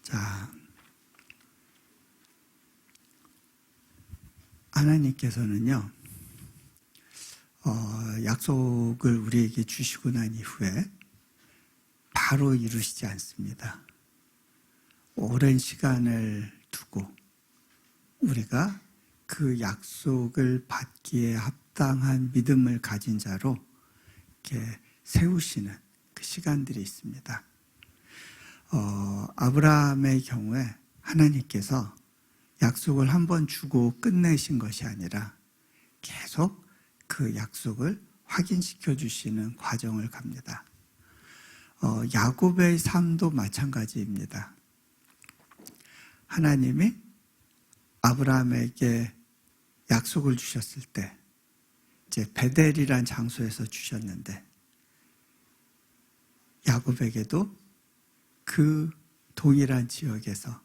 자, 하나님께서는요, 약속을 우리에게 주시고 난 이후에 바로 이루시지 않습니다. 오랜 시간을 두고 우리가 그 약속을 받기에 합당한 믿음을 가진 자로 이렇게 세우시는 그 시간들이 있습니다. 아브라함의 경우에 하나님께서 약속을 한번 주고 끝내신 것이 아니라 계속 그 약속을 확인시켜 주시는 과정을 갑니다. 야곱의 삶도 마찬가지입니다. 하나님이 아브라함에게 약속을 주셨을 때 이제 베델이란 장소에서 주셨는데 야곱에게도 그 동일한 지역에서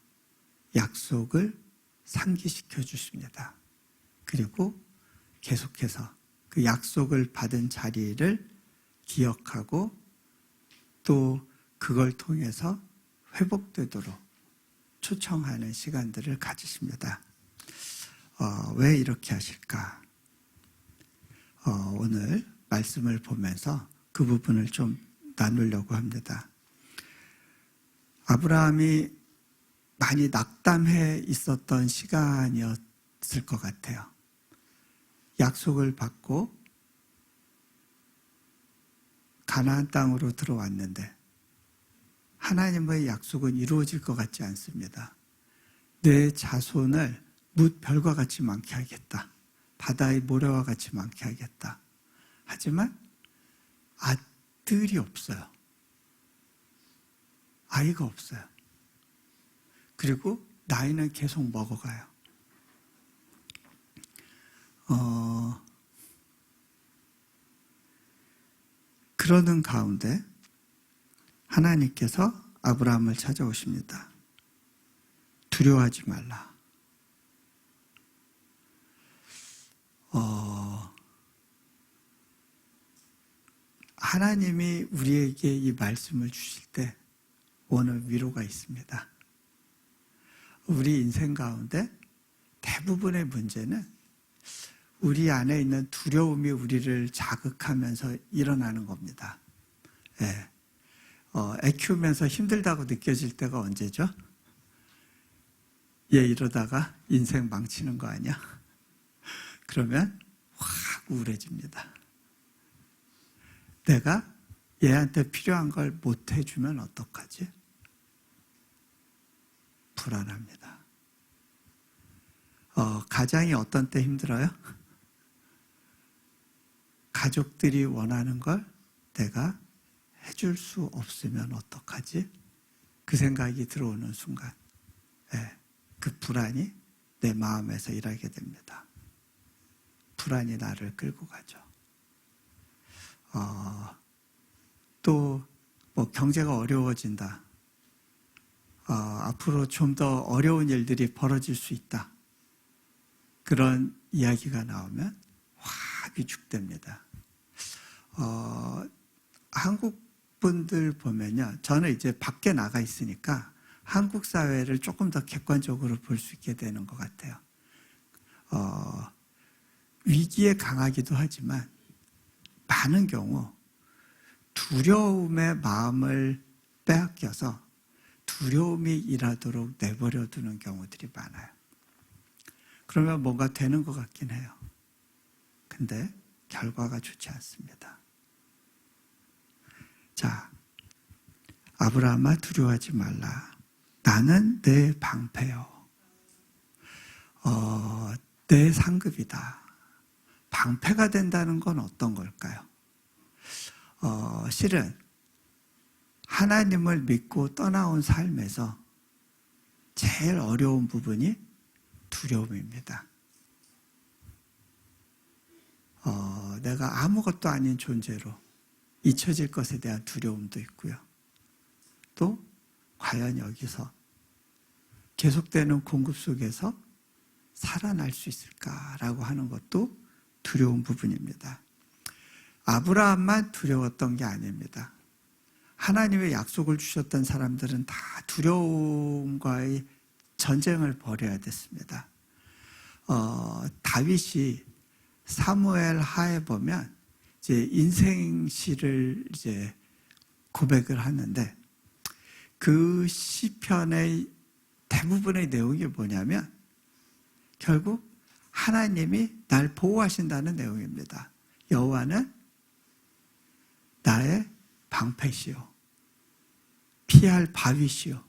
약속을 상기시켜 주십니다. 그리고 계속해서 그 약속을 받은 자리를 기억하고 또 그걸 통해서 회복되도록 초청하는 시간들을 가지십니다. 왜 이렇게 하실까? 오늘 말씀을 보면서 그 부분을 좀 나누려고 합니다. 아브라함이 많이 낙담해 있었던 시간이었을 것 같아요. 약속을 받고 가나안 땅으로 들어왔는데 하나님의 약속은 이루어질 것 같지 않습니다. 내 자손을 뭇 별과 같이 많게 하겠다. 바다의 모래와 같이 많게 하겠다. 하지만 아들이 없어요. 아이가 없어요. 그리고 나이는 계속 먹어가요. 그러는 가운데 하나님께서 아브라함을 찾아오십니다. 두려워하지 말라. 하나님이 우리에게 이 말씀을 주실 때 오늘 위로가 있습니다. 우리 인생 가운데 대부분의 문제는 우리 안에 있는 두려움이 우리를 자극하면서 일어나는 겁니다. 예. 애 키우면서 힘들다고 느껴질 때가 언제죠? 얘 이러다가 인생 망치는 거 아니야? 그러면 확 우울해집니다. 내가 얘한테 필요한 걸 못 해주면 어떡하지? 불안합니다. 가장이 어떤 때 힘들어요? 가족들이 원하는 걸 내가 해줄 수 없으면 어떡하지? 그 생각이 들어오는 순간, 그 불안이 내 마음에서 일하게 됩니다. 불안이 나를 끌고 가죠. 또 뭐 경제가 어려워진다. 앞으로 좀 더 어려운 일들이 벌어질 수 있다. 그런 이야기가 나오면 확 위축됩니다. 한국 분들 보면요. 저는 이제 밖에 나가 있으니까 한국 사회를 조금 더 객관적으로 볼 수 있게 되는 것 같아요. 위기에 강하기도 하지만 많은 경우 두려움의 마음을 빼앗겨서 두려움이 일하도록 내버려 두는 경우들이 많아요. 그러면 뭔가 되는 것 같긴 해요. 근데 결과가 좋지 않습니다. 자, 아브라함아 두려워하지 말라. 나는 내 방패요. 내 상급이다. 방패가 된다는 건 어떤 걸까요? 실은 하나님을 믿고 떠나온 삶에서 제일 어려운 부분이 두려움입니다. 내가 아무것도 아닌 존재로 잊혀질 것에 대한 두려움도 있고요. 또 과연 여기서 계속되는 공급 속에서 살아날 수 있을까라고 하는 것도 두려운 부분입니다. 아브라함만 두려웠던 게 아닙니다. 하나님의 약속을 주셨던 사람들은 다 두려움과의 전쟁을 벌여야 됐습니다. 다윗이 사무엘 하에 보면 이제 인생 시를 이제 고백을 하는데 그 시편의 대부분의 내용이 뭐냐면 결국 하나님이 날 보호하신다는 내용입니다. 여호와는 나의 방패시요 피할 바위시요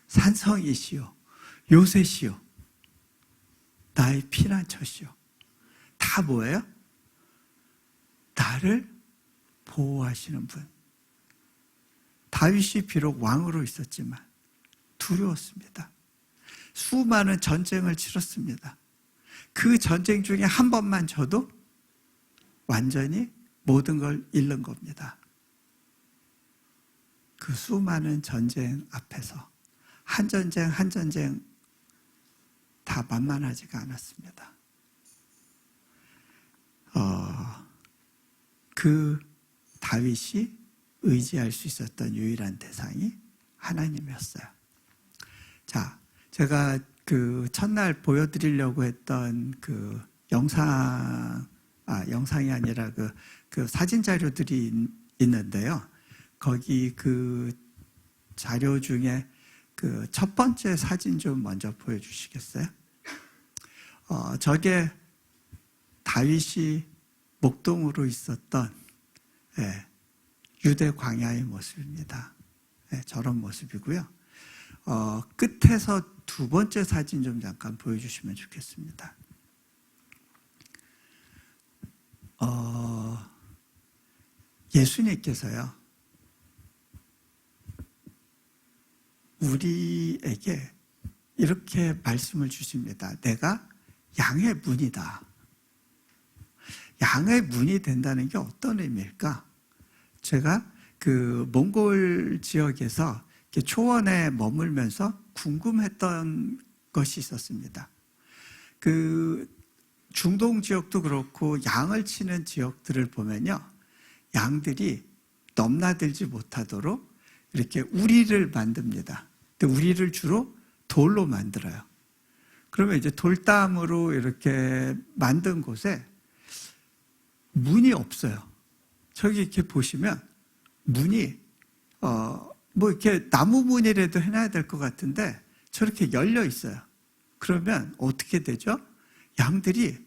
산성이시요 요새시요 나의 피난처시요. 다 뭐예요? 나를 보호하시는 분. 다윗이 비록 왕으로 있었지만 두려웠습니다. 수많은 전쟁을 치렀습니다. 그 전쟁 중에 한 번만 져도 완전히 모든 걸 잃는 겁니다. 그 수많은 전쟁 앞에서 한 전쟁 한 전쟁 다 만만하지가 않았습니다. 그 다윗이 의지할 수 있었던 유일한 대상이 하나님이었어요. 자, 제가 그 첫날 보여드리려고 했던 그 영상이 아니라 그 사진 자료들이 있는데요. 거기 그 자료 중에 그 첫 번째 사진 좀 먼저 보여주시겠어요? 저게 다윗이 목동으로 있었던 유대 광야의 모습입니다. 저런 모습이고요. 끝에서 두 번째 사진 좀 잠깐 보여주시면 좋겠습니다. 예수님께서요, 우리에게 이렇게 말씀을 주십니다. 내가 양의 문이다. 양의 문이 된다는 게 어떤 의미일까? 제가 그 몽골 지역에서 초원에 머물면서 궁금했던 것이 있었습니다. 그 중동 지역도 그렇고 양을 치는 지역들을 보면요, 양들이 넘나들지 못하도록 이렇게 우리를 만듭니다. 근데 우리를 주로 돌로 만들어요. 그러면 이제 돌담으로 이렇게 만든 곳에 문이 없어요. 저기 이렇게 보시면 문이 뭐 이렇게 나무 문이라도 해놔야 될 것 같은데 저렇게 열려 있어요. 그러면 어떻게 되죠? 양들이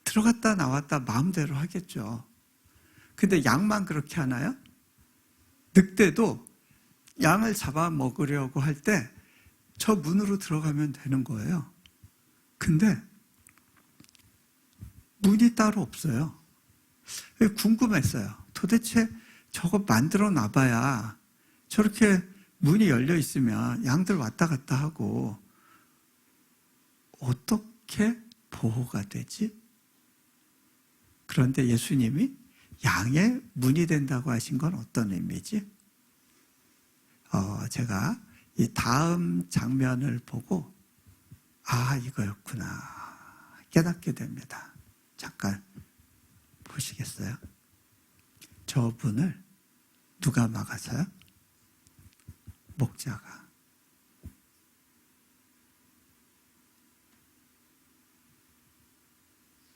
들어갔다 나왔다 마음대로 하겠죠. 근데 양만 그렇게 하나요? 늑대도 양을 잡아 먹으려고 할 때 저 문으로 들어가면 되는 거예요. 근데 문이 따로 없어요. 궁금했어요. 도대체 저거 만들어 놔봐야 저렇게 문이 열려 있으면 양들 왔다 갔다 하고 어떻게 보호가 되지? 그런데 예수님이 양의 문이 된다고 하신 건 어떤 의미지? 제가 이 다음 장면을 보고 이거였구나 깨닫게 됩니다. 잠깐 보시겠어요? 저분을 누가 막아서요? 목자가.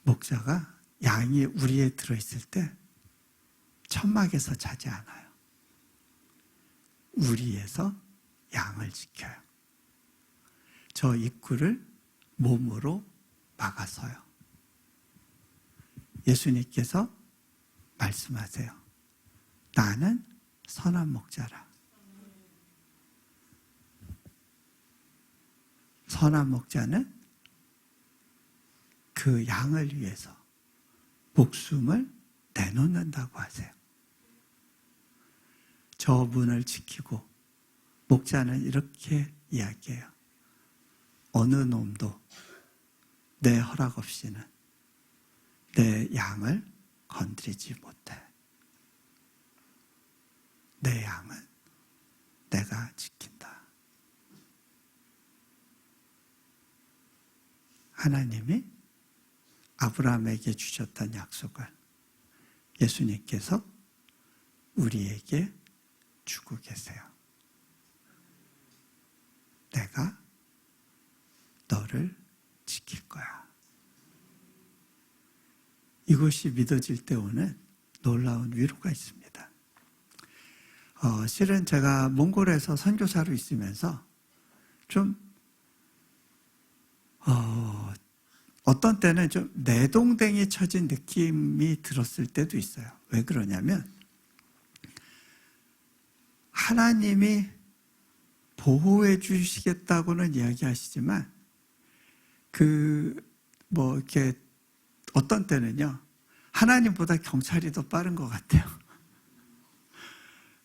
목자가 양이 우리에 들어있을 때 천막에서 자지 않아요. 우리에서 양을 지켜요. 저 입구를 몸으로 막아서요. 예수님께서 말씀하세요. 나는 선한 목자라. 선한 목자는 그 양을 위해서 목숨을 내놓는다고 하세요. 저 문을 지키고 목자는 이렇게 이야기해요. 어느 놈도 내 허락 없이는 내 양을 건드리지 못해. 내 양은 내가 지킨다. 하나님이 아브라함에게 주셨던 약속을 예수님께서 우리에게 주고 계세요. 내가 너를 지킬 거야. 이것이 믿어질 때 오는 놀라운 위로가 있습니다. 실은 제가 몽골에서 선교사로 있으면서 좀 어떤 때는 좀 내동댕이 쳐진 느낌이 들었을 때도 있어요. 왜 그러냐면 하나님이 보호해 주시겠다고는 이야기하시지만 이렇게 어떤 때는요, 하나님보다 경찰이 더 빠른 것 같아요.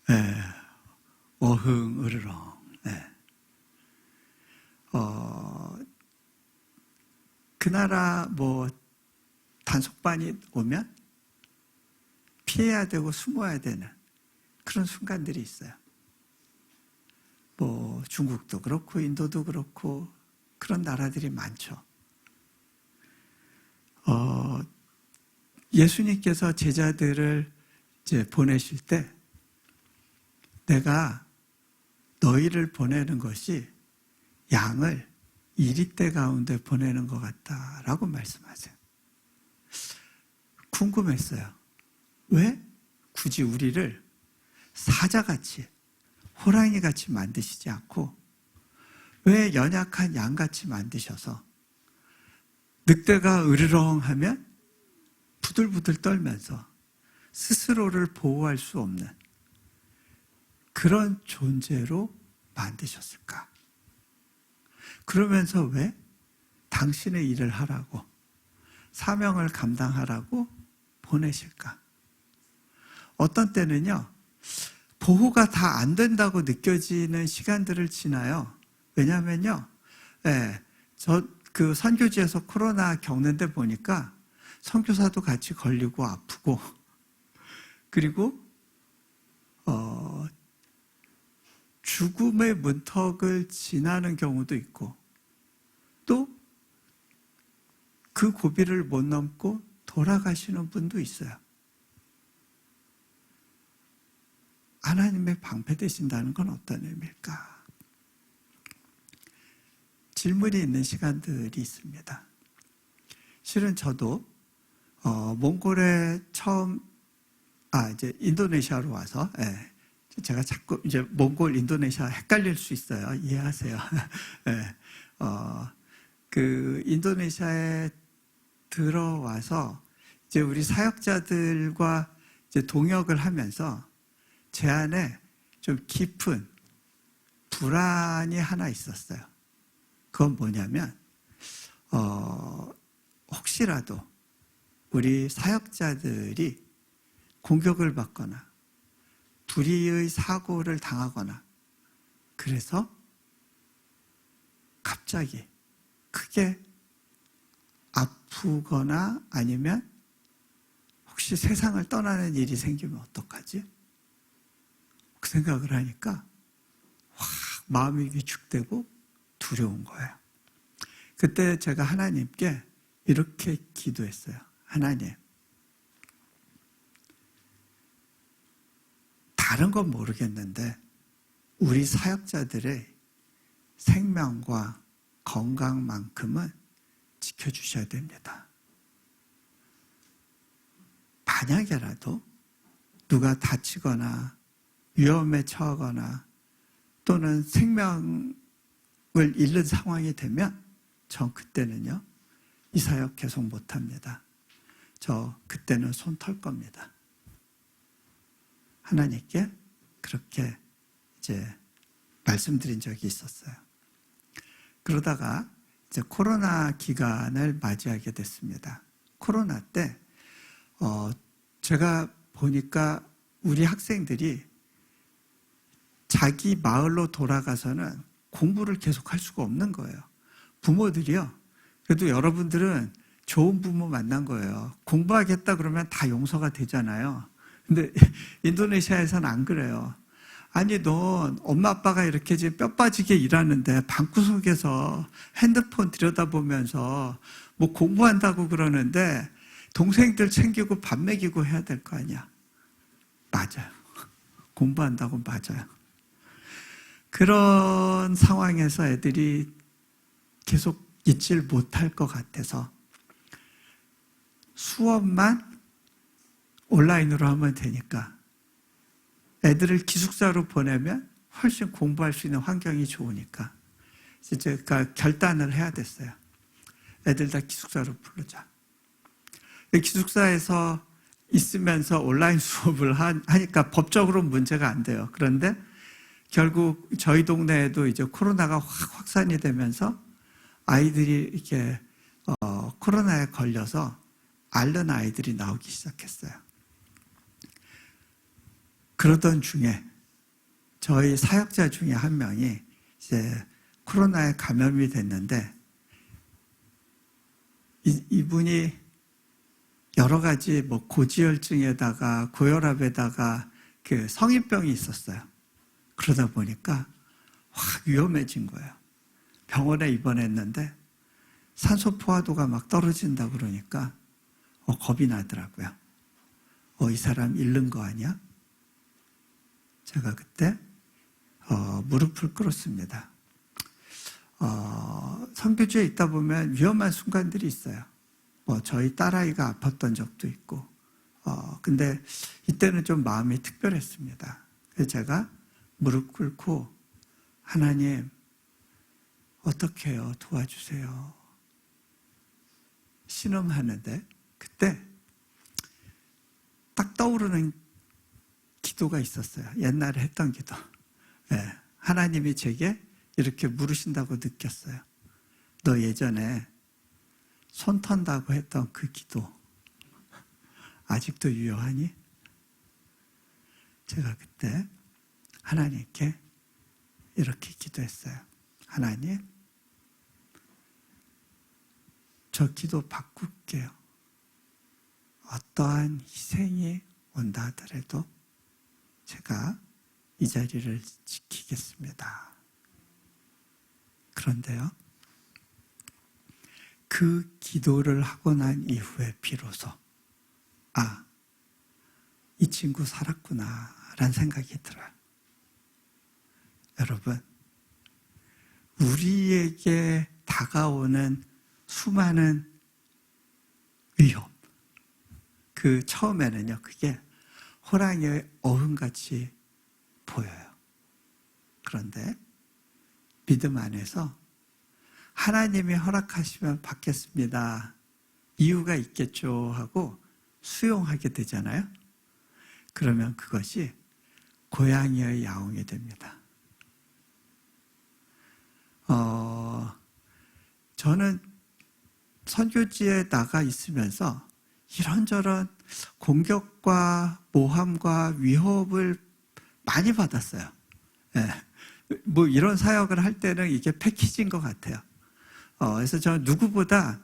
네. 어흥, 으르렁. 네. 그 나라 단속반이 오면 피해야 되고 숨어야 되는 그런 순간들이 있어요. 중국도 그렇고 인도도 그렇고 그런 나라들이 많죠. 예수님께서 제자들을 이제 보내실 때 내가 너희를 보내는 것이 양을 이리떼 가운데 보내는 것 같다라고 말씀하세요. 궁금했어요. 왜 굳이 우리를 사자같이 호랑이같이 만드시지 않고 왜 연약한 양같이 만드셔서 늑대가 으르렁하면 부들부들 떨면서 스스로를 보호할 수 없는 그런 존재로 만드셨을까? 그러면서 왜 당신의 일을 하라고, 사명을 감당하라고 보내실까? 어떤 때는요, 보호가 다 안 된다고 느껴지는 시간들을 지나요. 왜냐하면요, 그 선교지에서 코로나 겪는데 보니까 선교사도 같이 걸리고 아프고, 그리고 죽음의 문턱을 지나는 경우도 있고, 또 그 고비를 못 넘고 돌아가시는 분도 있어요. 하나님의 방패되신다는 건 어떤 의미일까? 질문이 있는 시간들이 있습니다. 실은 저도 몽골에 처음 이제 인도네시아로 와서 제가 자꾸 이제 몽골, 인도네시아 헷갈릴 수 있어요. 이해하세요. 그 인도네시아에 들어와서 이제 우리 사역자들과 이제 동역을 하면서 제 안에 좀 깊은 불안이 하나 있었어요. 그건 뭐냐면 혹시라도 우리 사역자들이 공격을 받거나 불의의 사고를 당하거나 그래서 갑자기 크게 아프거나 아니면 혹시 세상을 떠나는 일이 생기면 어떡하지? 그 생각을 하니까 확 마음이 위축되고 두려운 거예요. 그때 제가 하나님께 이렇게 기도했어요. 하나님, 다른 건 모르겠는데 우리 사역자들의 생명과 건강만큼은 지켜주셔야 됩니다. 만약에라도 누가 다치거나 위험에 처하거나 또는 생명을 잃는 상황이 되면 전 그때는요, 이 사역 계속 못합니다. 저 그때는 손 털 겁니다. 하나님께 그렇게 이제 말씀드린 적이 있었어요. 그러다가 이제 코로나 기간을 맞이하게 됐습니다. 코로나 때 제가 보니까 우리 학생들이 자기 마을로 돌아가서는 공부를 계속 할 수가 없는 거예요. 부모들이요. 그래도 여러분들은 좋은 부모 만난 거예요. 공부하겠다 그러면 다 용서가 되잖아요. 근데 인도네시아에서는 안 그래요. 아니, 넌 엄마 아빠가 이렇게 지금 뼈 빠지게 일하는데 방구석에서 핸드폰 들여다보면서 뭐 공부한다고 동생들 챙기고 밥 먹이고 해야 될 거 아니야. 맞아요. 공부한다고 맞아요. 그런 상황에서 애들이 계속 잊질 못할 것 같아서 수업만 온라인으로 하면 되니까 애들을 기숙사로 보내면 훨씬 공부할 수 있는 환경이 좋으니까 제가 결단을 해야 됐어요. 애들 다 기숙사로 부르자. 기숙사에서 있으면서 온라인 수업을 하니까 법적으로 문제가 안 돼요. 그런데 결국 저희 동네에도 이제 코로나가 확 확산이 되면서 아이들이 이렇게 코로나에 걸려서 앓는 아이들이 나오기 시작했어요. 그러던 중에 저희 사역자 중에 한 명이 이제 코로나에 감염이 됐는데 이분이 여러 가지 뭐 고지혈증에다가 고혈압에다가 그 성인병이 있었어요. 그러다 보니까 확 위험해진 거예요. 병원에 입원했는데 산소 포화도가 막 떨어진다 그러니까 겁이 나더라고요. 이 사람 잃는 거 아니야? 제가 그때 무릎을 꿇었습니다. 선교지에 있다 보면 위험한 순간들이 있어요. 저희 딸아이가 아팠던 적도 있고 근데 이때는 좀 마음이 특별했습니다. 그래서 제가 무릎 꿇고 하나님 어떻게 해요? 도와주세요. 신음하는데 그때 딱 떠오르는 기도가 있었어요. 옛날에 했던 기도. 네, 하나님이 제게 이렇게 물으신다고 느꼈어요. 너 예전에 손 턴다고 했던 그 기도 아직도 유효하니? 제가 그때 하나님께 이렇게 기도했어요. 하나님, 저 기도 바꿀게요. 어떠한 희생이 온다 하더라도 제가 이 자리를 지키겠습니다. 그런데요, 그 기도를 하고 난 이후에 비로소 이 친구 살았구나 라는 생각이 들어요. 여러분, 우리에게 다가오는 수많은 위협, 그 처음에는요, 그게 호랑이의 어흥같이 보여요. 그런데 믿음 안에서 하나님이 허락하시면 받겠습니다. 이유가 있겠죠 하고 수용하게 되잖아요. 그러면 그것이 고양이의 야옹이 됩니다. 저는 선교지에 나가 있으면서 이런저런 공격과 모함과 위협을 많이 받았어요. 네. 뭐 이런 사역을 할 때는 이게 패키지인 것 같아요. 그래서 저는 누구보다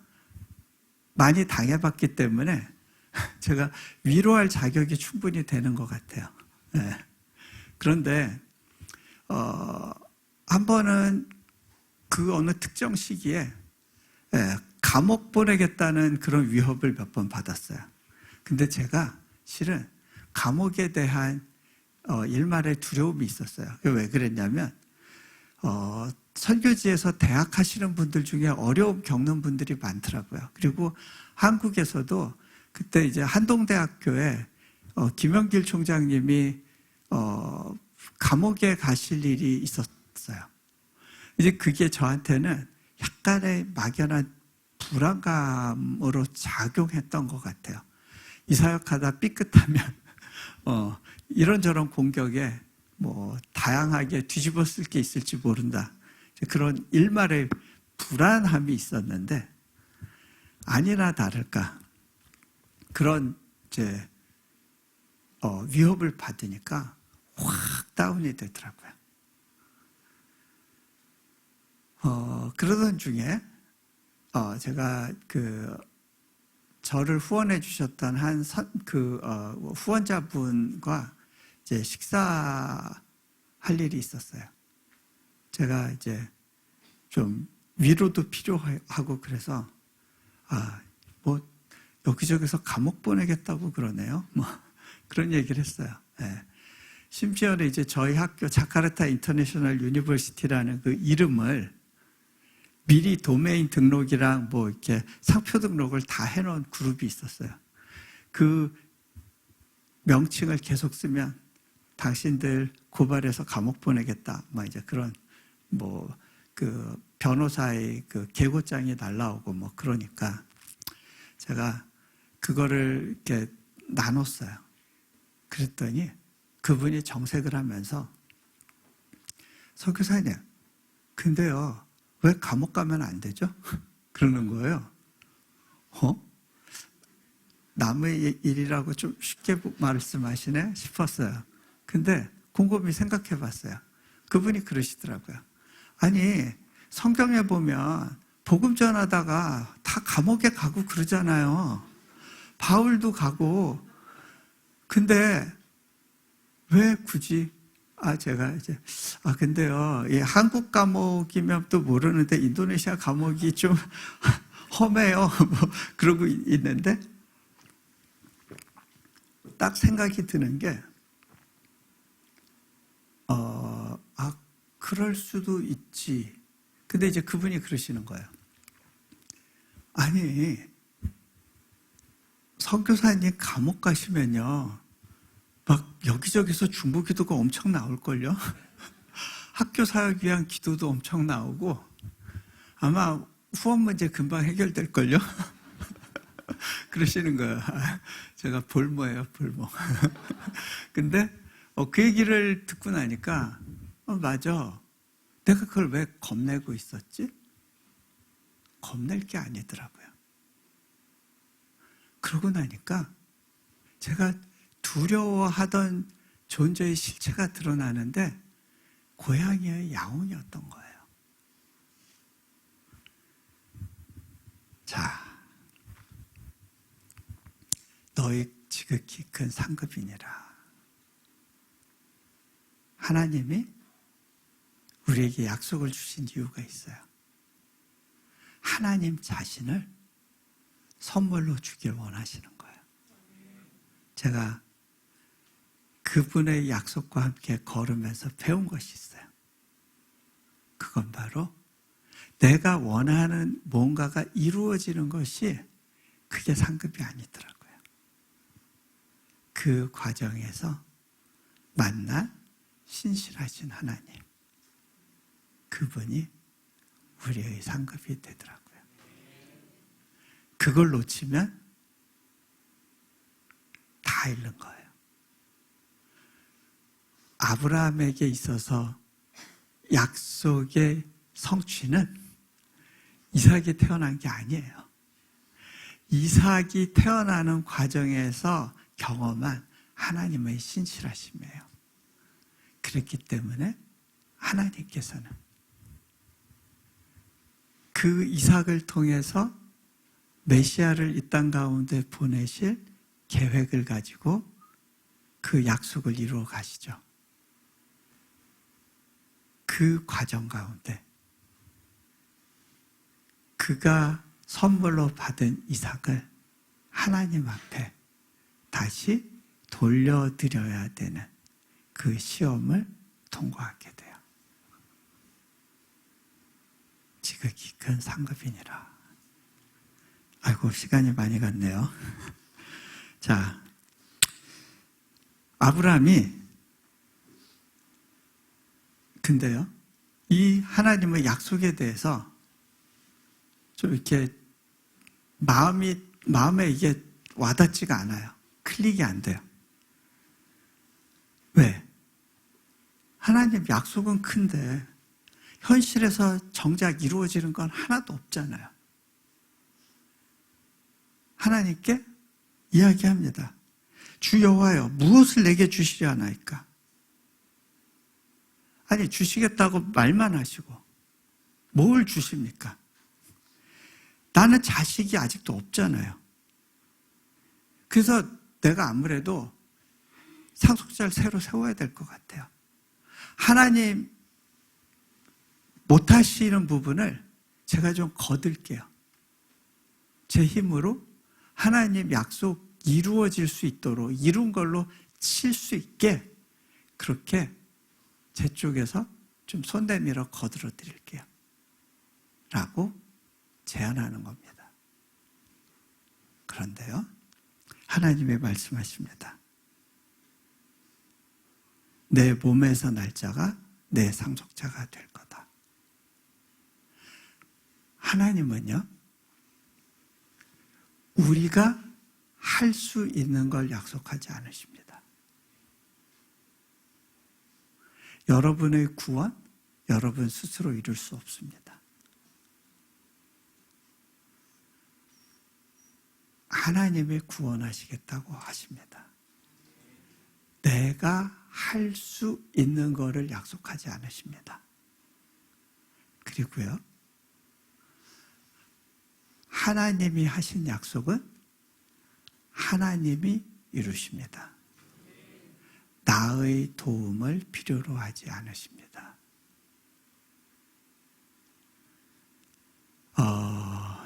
많이 당해봤기 때문에 제가 위로할 자격이 충분히 되는 것 같아요. 네. 그런데 한 번은 그 어느 특정 시기에 감옥 보내겠다는 그런 위협을 몇 번 받았어요. 근데 제가 실은 감옥에 대한 일말의 두려움이 있었어요. 왜 그랬냐면 선교지에서 대학 하시는 분들 중에 어려움 겪는 분들이 많더라고요. 그리고 한국에서도 그때 이제 한동대학교에 김영길 총장님이 감옥에 가실 일이 있었어요. 이제 그게 저한테는 약간의 막연한 불안감으로 작용했던 것 같아요. 이 사역하다 삐끗하면 이런저런 공격에 뭐 다양하게 뒤집었을 게 있을지 모른다. 그런 일말의 불안함이 있었는데 아니나 다를까 그런 이제 위협을 받으니까 확 다운이 되더라고요. 그러던 중에 제가 저를 후원해 주셨던 후원자분과 이제 식사할 일이 있었어요. 제가 이제 좀 위로도 필요하고 그래서 뭐 여기저기서 감옥 보내겠다고 그러네요. 뭐 그런 얘기를 했어요. 네. 심지어는 이제 저희 학교 자카르타 인터내셔널 유니버시티라는 그 이름을 미리 도메인 등록이랑 뭐 이렇게 상표 등록을 다 해놓은 그룹이 있었어요. 그 명칭을 계속 쓰면 당신들 고발해서 감옥 보내겠다. 막 이제 그런 뭐 그 변호사의 그 계고장이 날라오고 뭐 그러니까 제가 그거를 이렇게 나눴어요. 그랬더니 그분이 정색을 하면서 선교사님, 근데요 왜 감옥 가면 안 되죠? 그러는 거예요. 남의 일이라고 좀 쉽게 말씀하시네 싶었어요. 근데 곰곰이 생각해 봤어요. 그분이 그러시더라고요. 아니, 성경에 보면 복음 전하다가 다 감옥에 가고 그러잖아요. 바울도 가고. 근데 왜 굳이 제가 이제 근데요, 이 한국 감옥이면 또 모르는데 인도네시아 감옥이 좀 험해요. 뭐 그러고 있는데 딱 생각이 드는 게 그럴 수도 있지. 근데 이제 그분이 그러시는 거예요. 아니, 선교사님 감옥 가시면요, 막 여기저기서 중보 기도가 엄청 나올걸요? 학교 사역 위한 기도도 엄청 나오고 아마 후원 문제 금방 해결될걸요? 그러시는 거예요. 제가 볼모예요, 볼모. 근데 그 얘기를 듣고 나니까 맞아. 내가 그걸 왜 겁내고 있었지? 겁낼 게 아니더라고요. 그러고 나니까 제가 두려워하던 존재의 실체가 드러나는데 고양이의 야옹이었던 거예요. 자, 너희 지극히 큰 상급이니라. 하나님이 우리에게 약속을 주신 이유가 있어요. 하나님 자신을 선물로 주길 원하시는 거예요. 제가 그분의 약속과 함께 걸으면서 배운 것이 있어요. 그건 바로 내가 원하는 뭔가가 이루어지는 것이 그게 상급이 아니더라고요. 그 과정에서 만난 신실하신 하나님, 그분이 우리의 상급이 되더라고요. 그걸 놓치면 다 잃는 거예요. 아브라함에게 있어서 약속의 성취는 이삭이 태어난 게 아니에요. 이삭이 태어나는 과정에서 경험한 하나님의 신실하심이에요. 그렇기 때문에 하나님께서는 그 이삭을 통해서 메시아를 이 땅 가운데 보내실 계획을 가지고 그 약속을 이루어 가시죠. 그 과정 가운데 그가 선물로 받은 이삭을 하나님 앞에 다시 돌려드려야 되는 그 시험을 통과하게 돼요. 지극히 큰 상급이니라. 아이고, 시간이 많이 갔네요. 자, 아브라함이 근데요, 이 하나님의 약속에 대해서 좀 이렇게 마음에 이게 와닿지가 않아요. 클릭이 안 돼요. 왜? 하나님 약속은 큰데 현실에서 정작 이루어지는 건 하나도 없잖아요. 하나님께 이야기합니다. 주 여호와여, 무엇을 내게 주시려 하나이까? 아니, 주시겠다고 말만 하시고 뭘 주십니까? 나는 자식이 아직도 없잖아요. 그래서 내가 아무래도 상속자를 새로 세워야 될 것 같아요. 하나님 못하시는 부분을 제가 좀 거둘게요. 제 힘으로 하나님 약속 이루어질 수 있도록 이룬 걸로 칠 수 있게 그렇게 제 쪽에서 좀 손 내밀어 거들어 드릴게요. 라고 제안하는 겁니다. 그런데요, 하나님이 말씀하십니다. 내 몸에서 날 자가 내 상속자가 될 거다. 하나님은요, 우리가 할 수 있는 걸 약속하지 않으십니다. 여러분의 구원, 여러분 스스로 이룰 수 없습니다. 하나님이 구원하시겠다고 하십니다. 내가 할 수 있는 것을 약속하지 않으십니다. 그리고요, 하나님이 하신 약속은 하나님이 이루십니다. 나의 도움을 필요로 하지 않으십니다.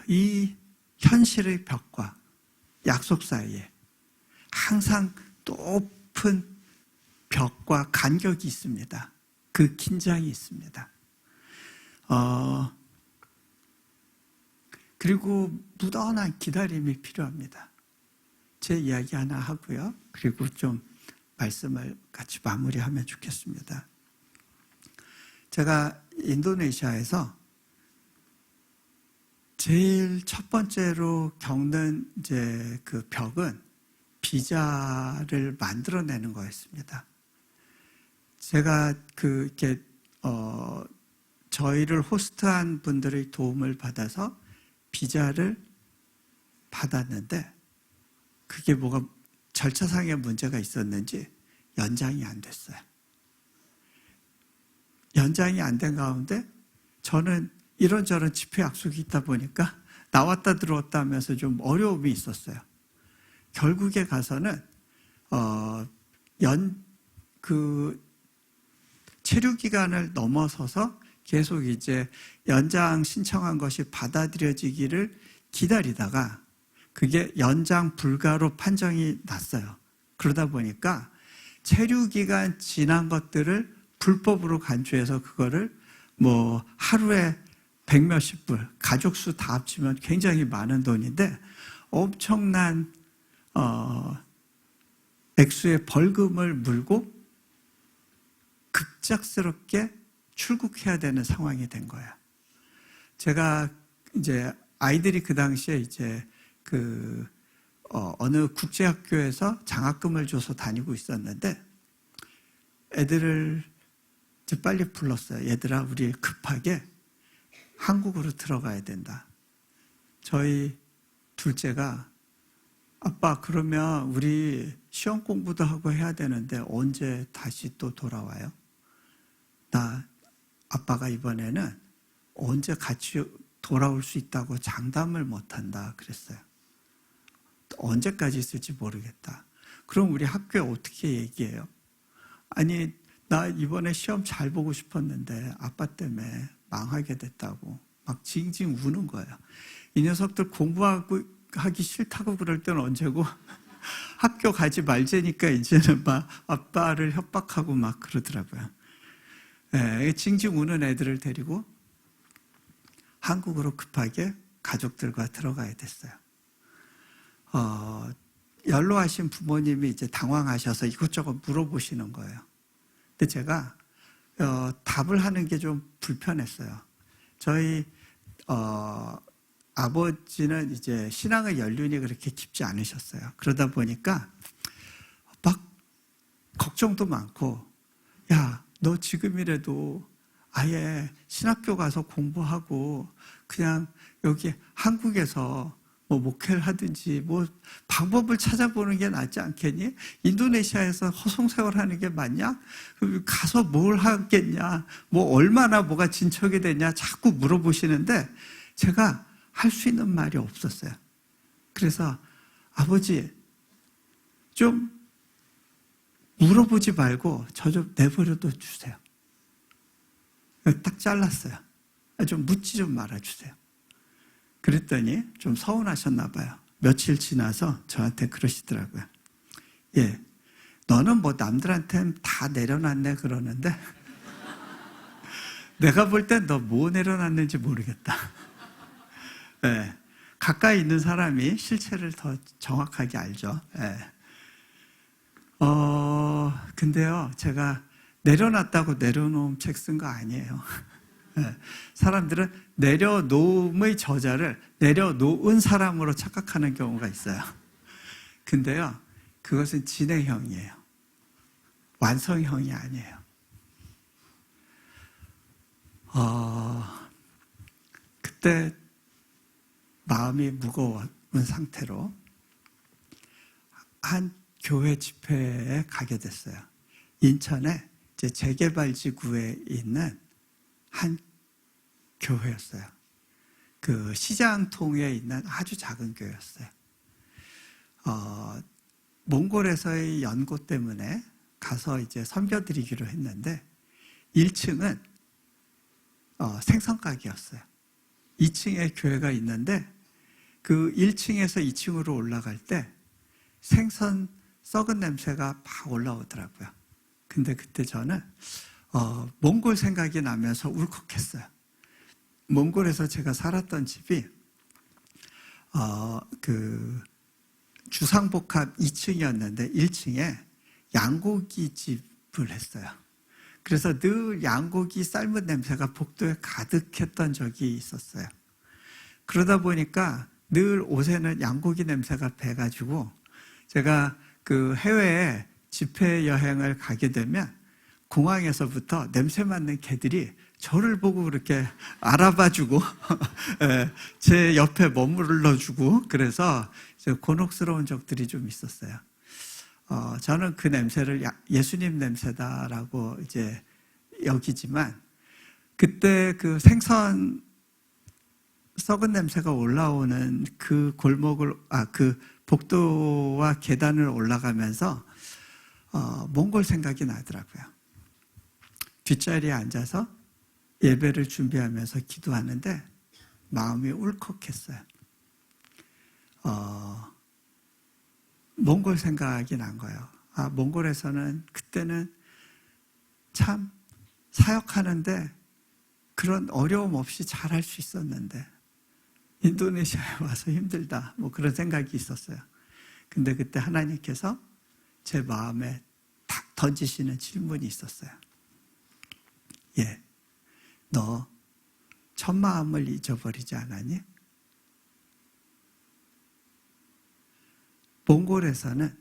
이 현실의 벽과 약속 사이에 항상 높은 벽과 간격이 있습니다. 그 긴장이 있습니다. 그리고 무던한 기다림이 필요합니다. 제 이야기 하나 하고요. 그리고 좀 말씀을 같이 마무리하면 좋겠습니다. 제가 인도네시아에서 제일 첫 번째로 겪는 이제 그 벽은 비자를 만들어내는 거였습니다. 제가 이렇게 저희를 호스트한 분들의 도움을 받아서 비자를 받았는데, 그게 뭐가 절차상의 문제가 있었는지 연장이 안 됐어요. 연장이 안 된 가운데 저는 이런저런 집회 약속이 있다 보니까 나왔다 들어왔다 하면서 좀 어려움이 있었어요. 결국에 가서는 체류 기간을 넘어서서 계속 이제 연장 신청한 것이 받아들여지기를 기다리다가 그게 연장 불가로 판정이 났어요. 그러다 보니까 체류 기간 지난 것들을 불법으로 간주해서 그거를 뭐 하루에 100몇십 불, 가족 수 다 합치면 굉장히 많은 돈인데 엄청난 액수의 벌금을 물고 급작스럽게 출국해야 되는 상황이 된 거예요. 제가 이제 아이들이 그 당시에 이제 어느 국제학교에서 장학금을 줘서 다니고 있었는데 애들을 이제 빨리 불렀어요. 얘들아, 우리 급하게 한국으로 들어가야 된다. 저희 둘째가 아빠, 그러면 우리 시험 공부도 하고 해야 되는데 언제 다시 또 돌아와요? 나 아빠가 이번에는 언제 같이 돌아올 수 있다고 장담을 못한다 그랬어요. 언제까지 있을지 모르겠다. 그럼 우리 학교에 어떻게 얘기해요? 아니, 나 이번에 시험 잘 보고 싶었는데 아빠 때문에 망하게 됐다고 막 징징 우는 거예요. 이 녀석들 공부하기 싫다고 그럴 때는 언제고 학교 가지 말자니까 이제는 막 아빠를 협박하고 막 그러더라고요. 네, 징징 우는 애들을 데리고 한국으로 급하게 가족들과 들어가야 됐어요. 연로하신 부모님이 이제 당황하셔서 이것저것 물어보시는 거예요. 근데 제가 답을 하는 게 좀 불편했어요. 저희 아버지는 이제 신앙의 연륜이 그렇게 깊지 않으셨어요. 그러다 보니까 막 걱정도 많고, 야, 너 지금이라도 아예 신학교 가서 공부하고 그냥 여기 한국에서 뭐 목회를 하든지 뭐 방법을 찾아보는 게 낫지 않겠니? 인도네시아에서 허송세월하는 게 맞냐? 가서 뭘 하겠냐? 뭐 얼마나 뭐가 진척이 되냐? 자꾸 물어보시는데 제가 할 수 있는 말이 없었어요. 그래서 아버지, 좀 물어보지 말고 저 좀 내버려둬 주세요. 딱 잘랐어요. 좀 묻지 좀 말아주세요. 그랬더니 좀 서운하셨나 봐요. 며칠 지나서 저한테 그러시더라고요. 예, 너는 뭐 남들한테는 다 내려놨네 그러는데 내가 볼 땐 너 뭐 내려놨는지 모르겠다. 네. 가까이 있는 사람이 실체를 더 정확하게 알죠. 네. 근데요, 제가 내려놨다고 내려놓음 책 쓴 거 아니에요. 네. 사람들은 내려놓음의 저자를 내려놓은 사람으로 착각하는 경우가 있어요. 근데요, 그것은 진행형이에요. 완성형이 아니에요. 그때 마음이 무거운 상태로 한 교회 집회에 가게 됐어요. 인천에 이제 재개발지구에 있는 한 교회였어요. 그 시장통에 있는 아주 작은 교회였어요. 몽골에서의 연고 때문에 가서 이제 선벼드리기로 했는데 1층은 생선가게였어요. 2층에 교회가 있는데 그 1층에서 2층으로 올라갈 때 생선 썩은 냄새가 막 올라오더라고요. 근데 그때 저는 몽골 생각이 나면서 울컥했어요. 몽골에서 제가 살았던 집이 그 주상복합 2층이었는데 1층에 양고기 집을 했어요. 그래서 늘 양고기 삶은 냄새가 복도에 가득했던 적이 있었어요. 그러다 보니까 늘 옷에는 양고기 냄새가 배가지고 제가 그 해외에 집회 여행을 가게 되면 공항에서부터 냄새 맡는 개들이 저를 보고 그렇게 알아봐주고 제 옆에 머물러주고 그래서 곤혹스러운 적들이 좀 있었어요. 저는 그 냄새를 예수님 냄새다라고 이제 여기지만 그때 그 생선 썩은 냄새가 올라오는 그 골목을 그 복도와 계단을 올라가면서 몽골 생각이 나더라고요. 뒷자리에 앉아서 예배를 준비하면서 기도하는데 마음이 울컥했어요. 몽골 생각이 난 거예요. 몽골에서는 그때는 참 사역하는데 그런 어려움 없이 잘할 수 있었는데 인도네시아에 와서 힘들다 뭐 그런 생각이 있었어요. 근데 그때 하나님께서 제 마음에 탁 던지시는 질문이 있었어요. 너 첫 마음을 잊어버리지 않았니? 몽골에서는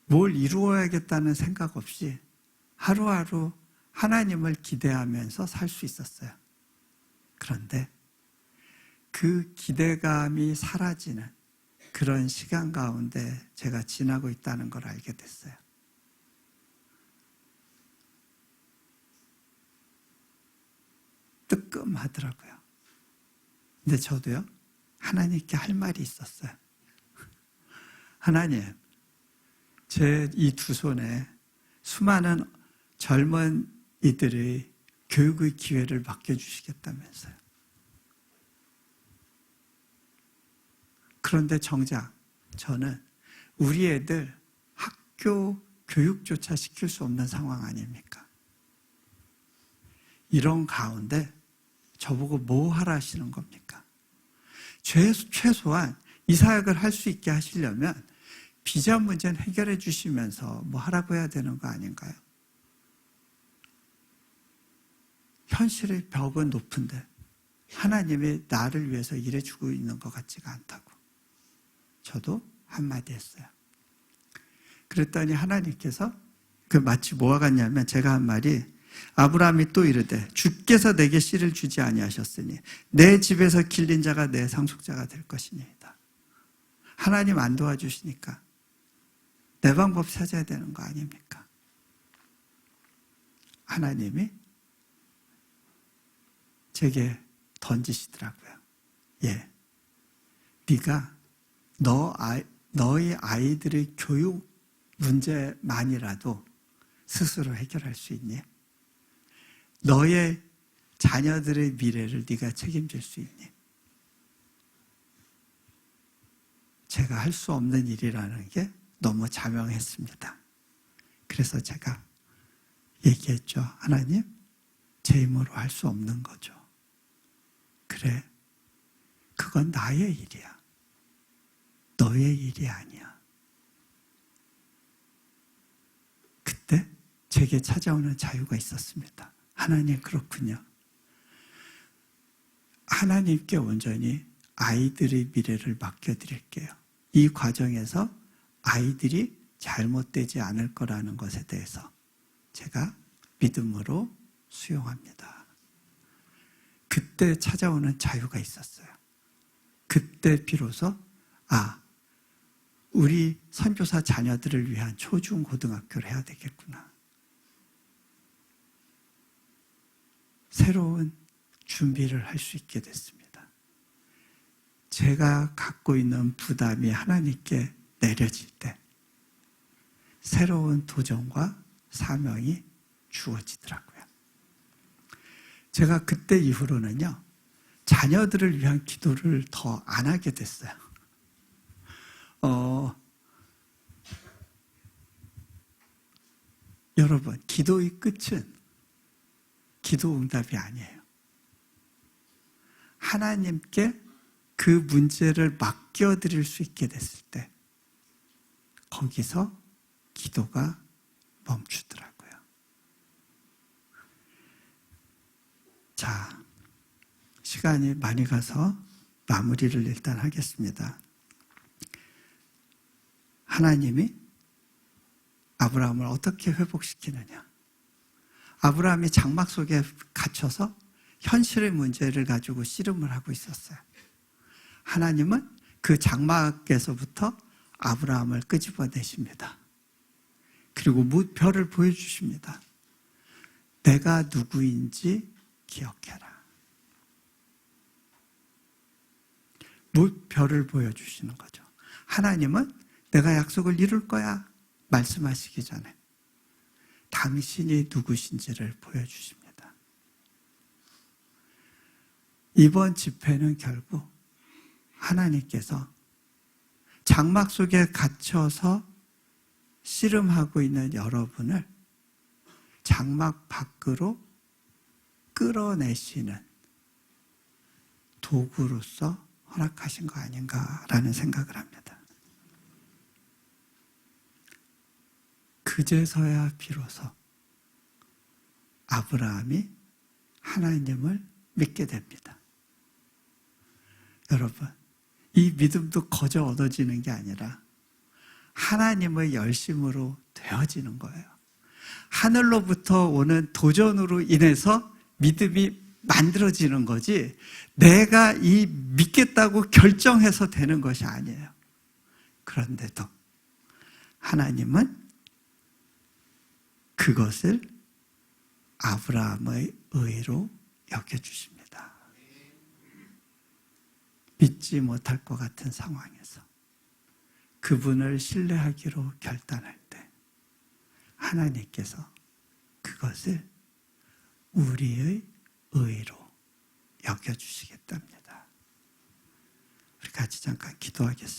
뭘 이루어야겠다는 생각 없이 하루하루 하나님을 기대하면서 살 수 있었어요. 그런데 그 기대감이 사라지는 그런 시간 가운데 제가 지나고 있다는 걸 알게 됐어요. 뜨끔하더라고요. 근데 저도요, 하나님께 할 말이 있었어요. 하나님, 제 이 두 손에 수많은 젊은 이들의 교육의 기회를 맡겨주시겠다면서요. 그런데 정작 저는 우리 애들 학교 교육조차 시킬 수 없는 상황 아닙니까? 이런 가운데 저보고 뭐 하라 하시는 겁니까? 최소한 이 사역을 할 수 있게 하시려면 비자 문제는 해결해 주시면서 뭐 하라고 해야 되는 거 아닌가요? 현실의 벽은 높은데 하나님이 나를 위해서 일해주고 있는 것 같지가 않다고 저도 한마디 했어요. 그랬더니 하나님께서 그 마치 뭐와 같냐면 제가 한 말이 아브라함이 또 이르되 주께서 내게 씨를 주지 아니하셨으니 내 집에서 길린 자가 내 상속자가 될 것이니이다. 하나님 안 도와주시니까 내 방법 찾아야 되는 거 아닙니까? 하나님이 제게 던지시더라고요. 네가 너의 아이들의 교육 문제만이라도 스스로 해결할 수 있니? 너의 자녀들의 미래를 네가 책임질 수 있니? 제가 할 수 없는 일이라는 게 너무 자명했습니다. 그래서 제가 얘기했죠. 하나님, 제 힘으로 할 수 없는 거죠. 그래, 그건 나의 일이야. 너의 일이 아니야. 그때 제게 찾아오는 자유가 있었습니다. 하나님, 그렇군요. 하나님께 온전히 아이들의 미래를 맡겨드릴게요. 이 과정에서 아이들이 잘못되지 않을 거라는 것에 대해서 제가 믿음으로 수용합니다. 그때 찾아오는 자유가 있었어요. 그때 비로소 우리 선교사 자녀들을 위한 초중고등학교를 해야 되겠구나. 새로운 준비를 할 수 있게 됐습니다. 제가 갖고 있는 부담이 하나님께 내려질 때 새로운 도전과 사명이 주어지더라고요. 제가 그때 이후로는요, 자녀들을 위한 기도를 더 안 하게 됐어요. 여러분, 기도의 끝은 기도 응답이 아니에요. 하나님께 그 문제를 맡겨드릴 수 있게 됐을 때 거기서 기도가 멈추더라고요. 자, 시간이 많이 가서 마무리를 일단 하겠습니다. 하나님이 아브라함을 어떻게 회복시키느냐? 아브라함이 장막 속에 갇혀서 현실의 문제를 가지고 씨름을 하고 있었어요. 하나님은 그 장막에서부터 아브라함을 끄집어내십니다. 그리고 별을 보여주십니다. 내가 누구인지 기억해라. 별을 보여주시는 거죠. 하나님은 내가 약속을 이룰 거야 말씀하시기 전에 당신이 누구신지를 보여주십니다. 이번 집회는 결국 하나님께서 장막 속에 갇혀서 씨름하고 있는 여러분을 장막 밖으로 끌어내시는 도구로서 허락하신 거 아닌가라는 생각을 합니다. 그제서야 비로소 아브라함이 하나님을 믿게 됩니다. 여러분, 이 믿음도 거저 얻어지는 게 아니라 하나님의 열심으로 되어지는 거예요. 하늘로부터 오는 도전으로 인해서 믿음이 만들어지는 거지 내가 이 믿겠다고 결정해서 되는 것이 아니에요. 그런데도 하나님은 그것을 아브라함의 의로 여겨주십니다. 믿지 못할 것 같은 상황에서 그분을 신뢰하기로 결단할 때 하나님께서 그것을 우리의 의로 여겨주시겠답니다. 우리 같이 잠깐 기도하겠습니다.